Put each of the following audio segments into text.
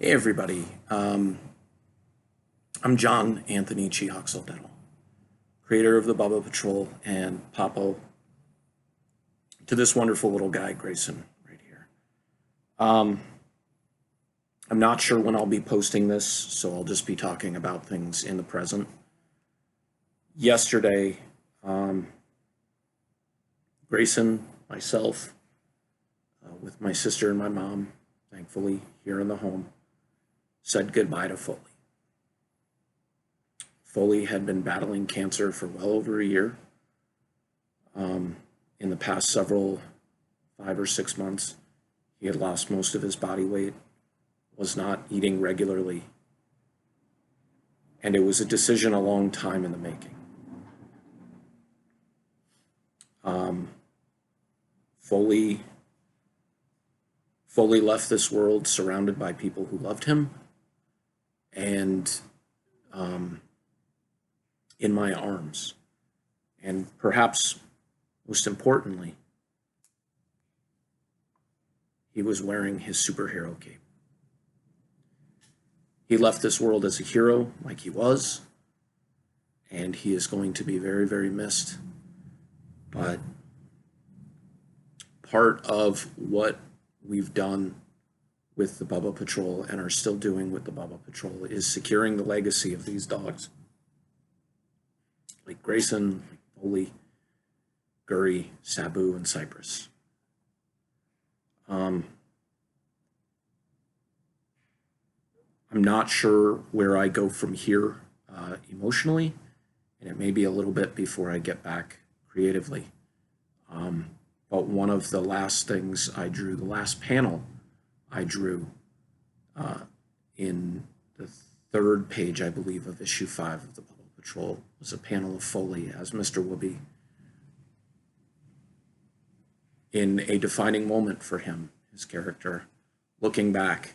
Hey everybody, I'm John Anthony Chihoxel, creator of the Bubba Patrol and Papo to this wonderful little guy, Grayson, right here. Um, I'm not sure when I'll be posting this, so I'll just be talking about things in the present. Yesterday, um, Grayson, myself, with my sister and my mom, thankfully here in the home, said goodbye to Foley. Foley had been battling cancer for well over a year. In the past 5 or 6 months, he had lost most of his body weight, was not eating regularly, and it was a decision a long time in the making. Foley left this world surrounded by people who loved him, and in my arms. And perhaps most importantly, he was wearing his superhero cape. He left this world as a hero, like he was, and he is going to be very, very missed. But part of what we've done with the Bubba Patrol and are still doing with the Bubba Patrol is securing the legacy of these dogs. Like Grayson, like Foley, Gurry, Sabu, and Cypress. I'm not sure where I go from here emotionally, and it may be a little bit before I get back creatively. But one of the last things I drew, the last panel I drew in the third page, I believe, of issue 5 of the Bubble Patrol was a panel of Foley as Mr. Woobie in a defining moment for him, his character, looking back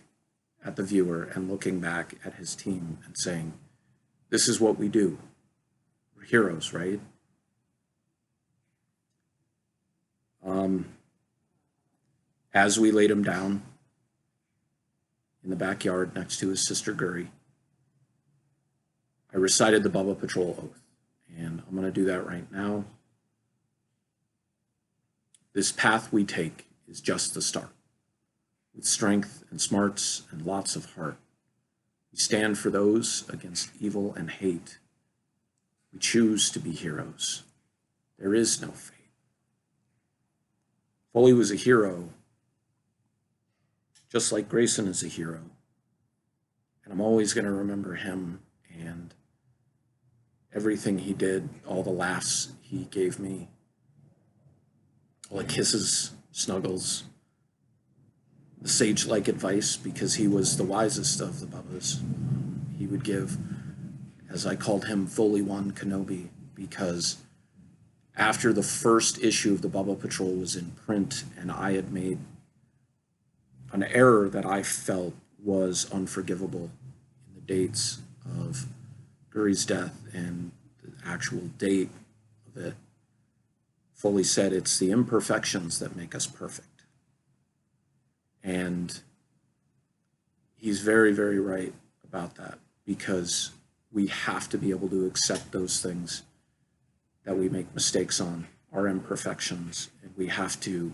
at the viewer and looking back at his team and saying, this is what we do. We're heroes, right? As we laid him down in the backyard next to his sister Gurry, I recited the Bubba Patrol oath, and I'm going to do that right now. This path we take is just the start. With strength and smarts and lots of heart, we stand for those against evil and hate. We choose to be heroes. There is no fate. Foley was a hero, just like Grayson is a hero. And I'm always going to remember him and everything he did, all the laughs he gave me, all the kisses, snuggles, the sage-like advice, because he was the wisest of the Bubbas. He would give, as I called him, Foley One Kenobi, because after the first issue of the Bubba Patrol was in print and I had made an error that I felt was unforgivable in the dates of Gurry's death and the actual date of it, Foley said, it's the imperfections that make us perfect. And he's very, very right about that, because we have to be able to accept those things that we make mistakes on, our imperfections, and we have to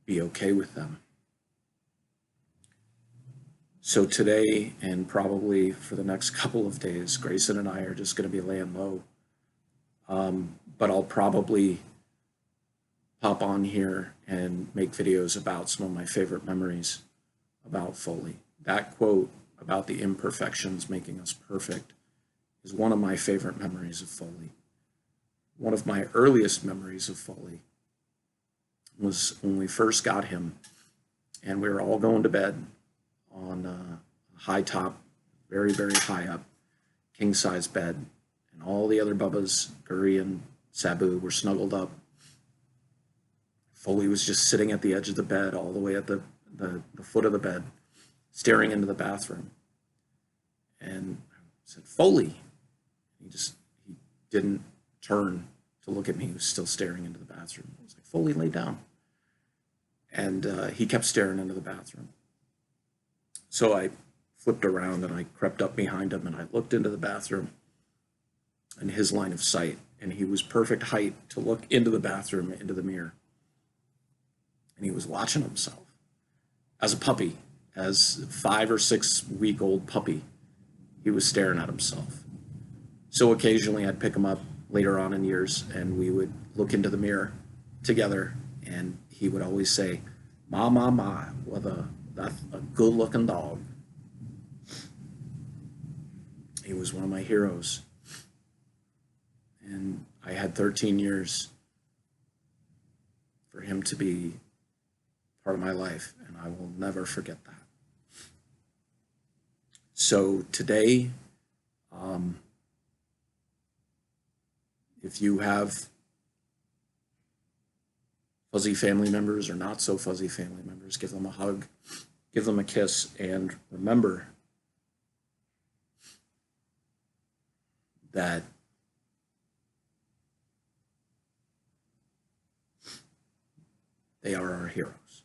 be okay with them. So today, and probably for the next couple of days, Grayson and I are just going to be laying low. But I'll probably pop on here and make videos about some of my favorite memories about Foley. That quote about the imperfections making us perfect is one of my favorite memories of Foley. One of my earliest memories of Foley was when we first got him and we were all going to bed on a high top, very, very high up, king-size bed, and all the other Bubbas, Gurry and Sabu, were snuggled up. Foley was just sitting at the edge of the bed, all the way at the foot of the bed, staring into the bathroom. And I said, Foley. He didn't turn to look at me. He was still staring into the bathroom. I was like, Foley, lay down. And he kept staring into the bathroom. So I flipped around and I crept up behind him and I looked into the bathroom in his line of sight, and he was perfect height to look into the bathroom, into the mirror. And he was watching himself as a puppy, as 5 or 6 week old puppy. He was staring at himself. So occasionally I'd pick him up later on in years and we would look into the mirror together, and he would always say, "Ma, ma, ma, that's a good looking dog." He was one of my heroes. And I had 13 years for him to be part of my life, and I will never forget that. So today, if you have fuzzy family members or not so fuzzy family members, give them a hug, give them a kiss, and remember that they are our heroes.